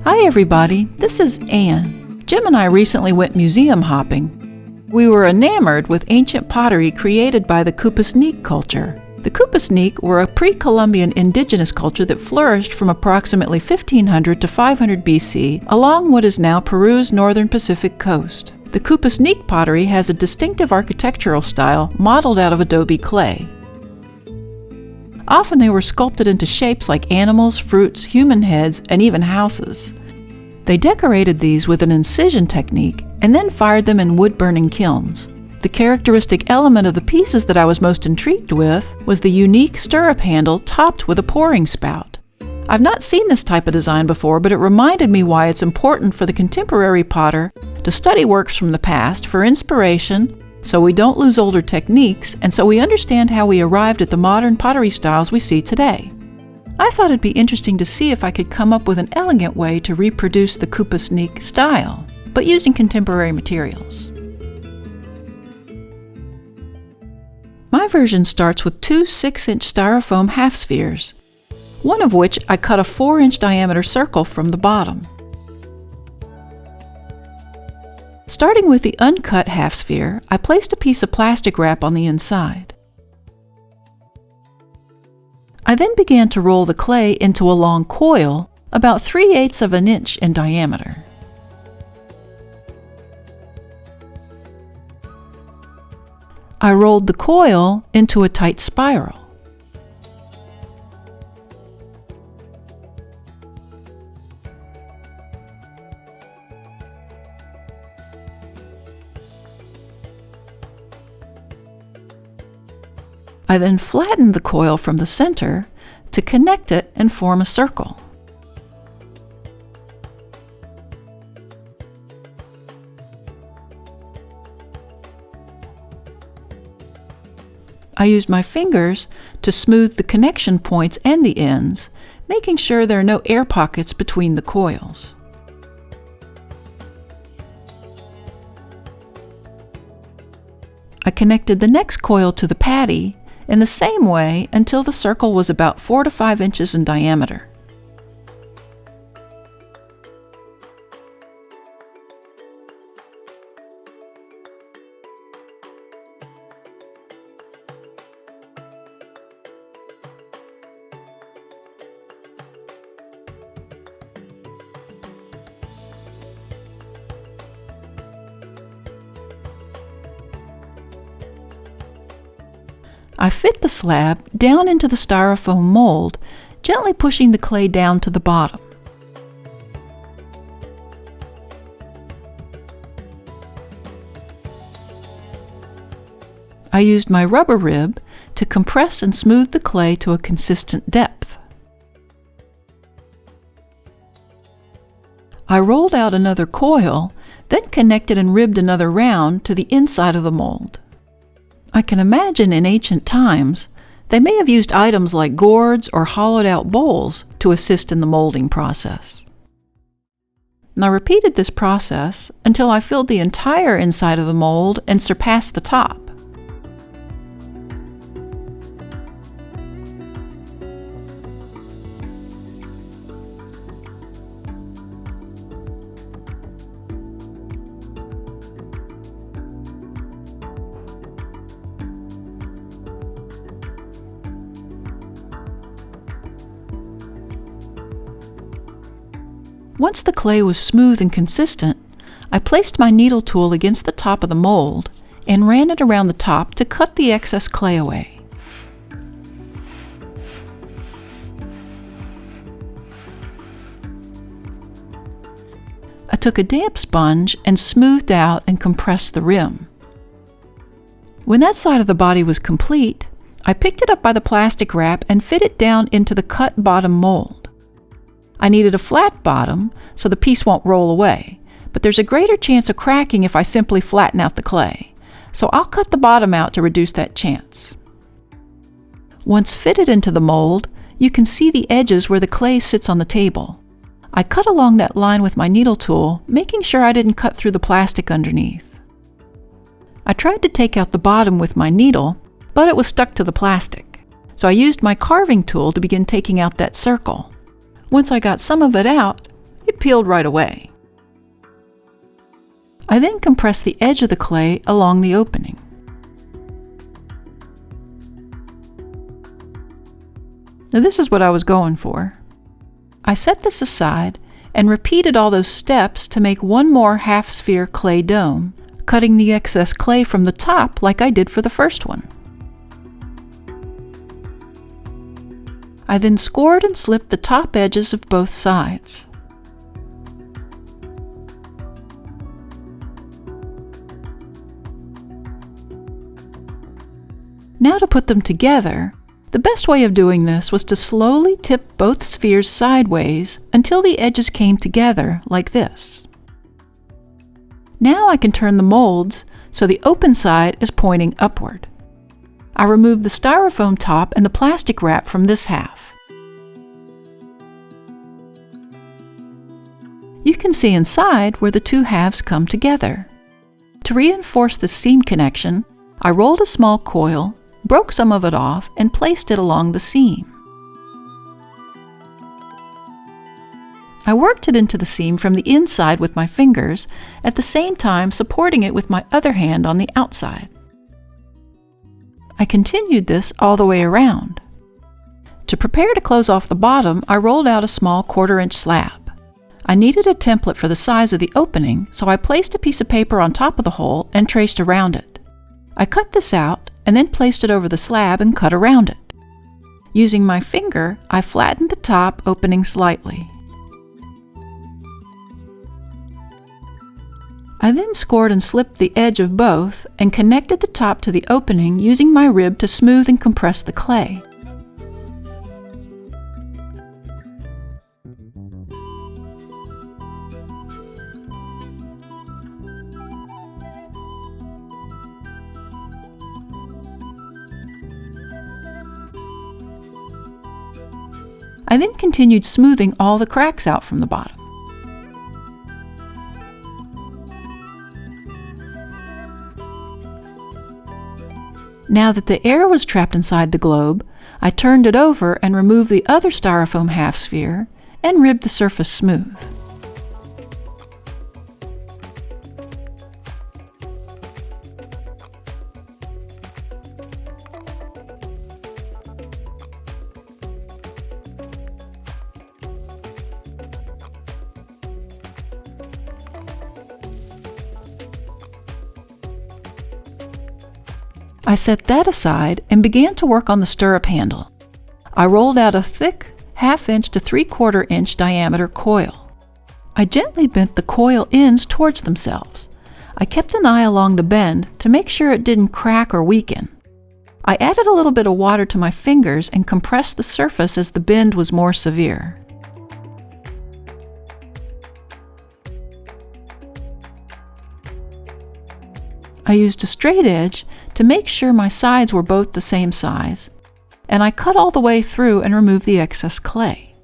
Hi everybody, this is Anne. Jim and I recently went museum hopping. We were enamored with ancient pottery created by the Cupisnique culture. The Cupisnique were a pre-Columbian indigenous culture that flourished from approximately 1500 to 500 BC along what is now Peru's northern Pacific coast. The Cupisnique pottery has a distinctive architectural style modeled out of adobe clay. Often they were sculpted into shapes like animals, fruits, human heads, and even houses. They decorated these with an incision technique and then fired them in wood-burning kilns. The characteristic element of the pieces that I was most intrigued with was the unique stirrup handle topped with a pouring spout. I've not seen this type of design before, but it reminded me why it's important for the contemporary potter to study works from the past for inspiration, so we don't lose older techniques, and so we understand how we arrived at the modern pottery styles we see today. I thought it'd be interesting to see if I could come up with an elegant way to reproduce the Cupisnique style, but using contemporary materials. My version starts with two 6-inch styrofoam half spheres, one of which I cut a 4-inch diameter circle from the bottom. Starting with the uncut half sphere, I placed a piece of plastic wrap on the inside. I then began to roll the clay into a long coil, about 3/8 of an inch in diameter. I rolled the coil into a tight spiral. I then flattened the coil from the center to connect it and form a circle. I used my fingers to smooth the connection points and the ends, making sure there are no air pockets between the coils. I connected the next coil to the patty in the same way until the circle was about 4 to 5 inches in diameter. I fit the slab down into the styrofoam mold, gently pushing the clay down to the bottom. I used my rubber rib to compress and smooth the clay to a consistent depth. I rolled out another coil, then connected and ribbed another round to the inside of the mold. I can imagine in ancient times, they may have used items like gourds or hollowed-out bowls to assist in the molding process. And I repeated this process until I filled the entire inside of the mold and surpassed the top. Once the clay was smooth and consistent, I placed my needle tool against the top of the mold and ran it around the top to cut the excess clay away. I took a damp sponge and smoothed out and compressed the rim. When that side of the body was complete, I picked it up by the plastic wrap and fit it down into the cut bottom mold. I needed a flat bottom so the piece won't roll away, but there's a greater chance of cracking if I simply flatten out the clay, so I'll cut the bottom out to reduce that chance. Once fitted into the mold, you can see the edges where the clay sits on the table. I cut along that line with my needle tool, making sure I didn't cut through the plastic underneath. I tried to take out the bottom with my needle, but it was stuck to the plastic, so I used my carving tool to begin taking out that circle. Once I got some of it out, it peeled right away. I then compressed the edge of the clay along the opening. Now this is what I was going for. I set this aside and repeated all those steps to make one more half-sphere clay dome, cutting the excess clay from the top like I did for the first one. I then scored and slipped the top edges of both sides. Now to put them together, the best way of doing this was to slowly tip both spheres sideways until the edges came together like this. Now I can turn the molds so the open side is pointing upward. I removed the styrofoam top and the plastic wrap from this half. You can see inside where the two halves come together. To reinforce the seam connection, I rolled a small coil, broke some of it off, and placed it along the seam. I worked it into the seam from the inside with my fingers, at the same time supporting it with my other hand on the outside. I continued this all the way around. To prepare to close off the bottom, I rolled out a small 1/4-inch slab. I needed a template for the size of the opening, so I placed a piece of paper on top of the hole and traced around it. I cut this out and then placed it over the slab and cut around it. Using my finger, I flattened the top opening slightly. I then scored and slipped the edge of both and connected the top to the opening using my rib to smooth and compress the clay. I then continued smoothing all the cracks out from the bottom. Now that the air was trapped inside the globe, I turned it over and removed the other styrofoam half sphere and ribbed the surface smooth. I set that aside and began to work on the stirrup handle. I rolled out a thick 1/2-inch to 3/4-inch diameter coil. I gently bent the coil ends towards themselves. I kept an eye along the bend to make sure it didn't crack or weaken. I added a little bit of water to my fingers and compressed the surface as the bend was more severe. I used a straight edge to make sure my sides were both the same size, and I cut all the way through and removed the excess clay.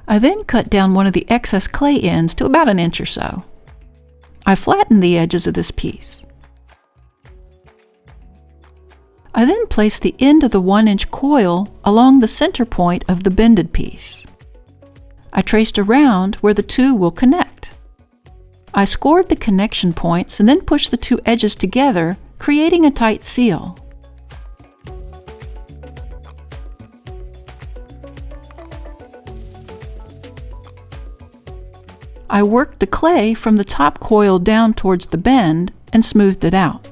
I then cut down one of the excess clay ends to about 1 inch or so. I flattened the edges of this piece. I then placed the end of the 1-inch coil along the center point of the bended piece. I traced around where the two will connect. I scored the connection points and then pushed the two edges together, creating a tight seal. I worked the clay from the top coil down towards the bend and smoothed it out.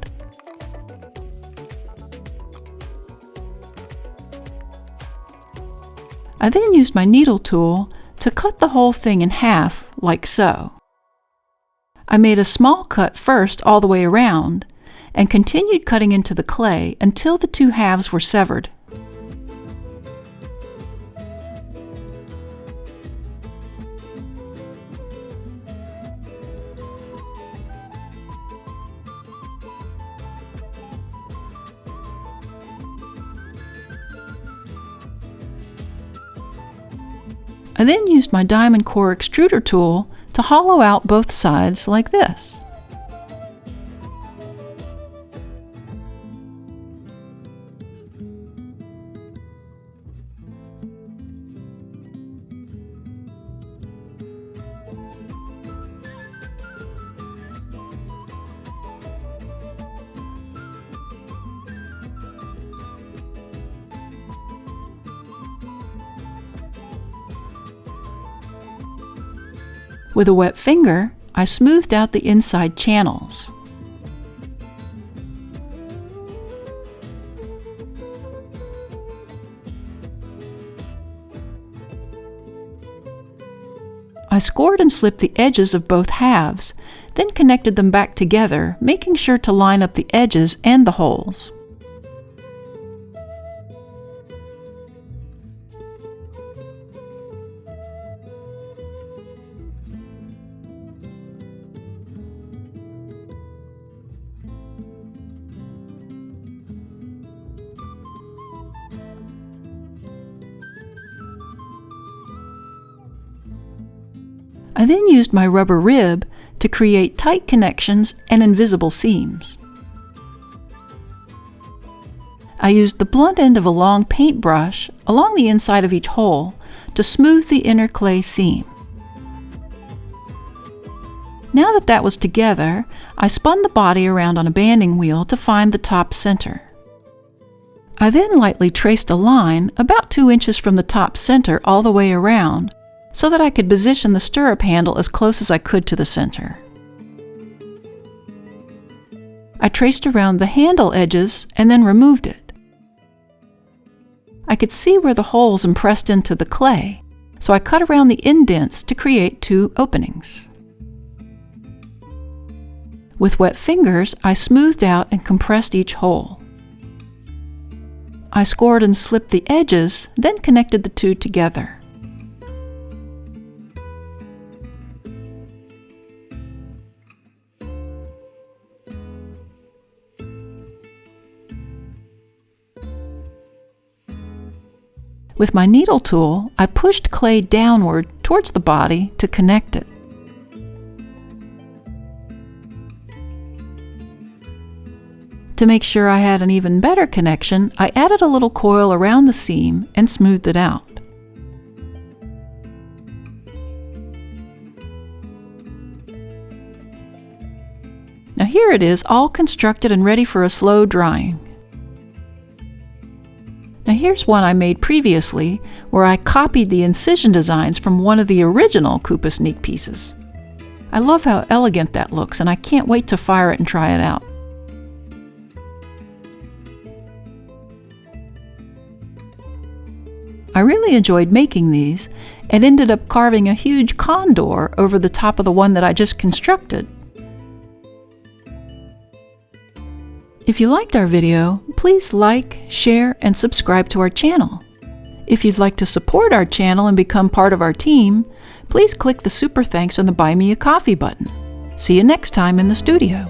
I then used my needle tool to cut the whole thing in half, like so. I made a small cut first all the way around, and continued cutting into the clay until the two halves were severed. I then used my diamond core extruder tool to hollow out both sides like this. With a wet finger, I smoothed out the inside channels. I scored and slipped the edges of both halves, then connected them back together, making sure to line up the edges and the holes. I then used my rubber rib to create tight connections and invisible seams. I used the blunt end of a long paintbrush along the inside of each hole to smooth the inner clay seam. Now that that was together, I spun the body around on a banding wheel to find the top center. I then lightly traced a line about 2 inches from the top center all the way around, so that I could position the stirrup handle as close as I could to the center. I traced around the handle edges and then removed it. I could see where the holes impressed into the clay, so I cut around the indents to create 2 openings. With wet fingers, I smoothed out and compressed each hole. I scored and slipped the edges, then connected the 2 together. With my needle tool, I pushed clay downward towards the body to connect it. To make sure I had an even better connection, I added a little coil around the seam and smoothed it out. Now here it is, all constructed and ready for a slow drying. Now here's one I made previously, where I copied the incision designs from one of the original Cupisnique pieces. I love how elegant that looks, and I can't wait to fire it and try it out. I really enjoyed making these, and ended up carving a huge condor over the top of the one that I just constructed. If you liked our video, please like, share, and subscribe to our channel. If you'd like to support our channel and become part of our team, please click the Super Thanks on the Buy Me a Coffee button. See you next time in the studio.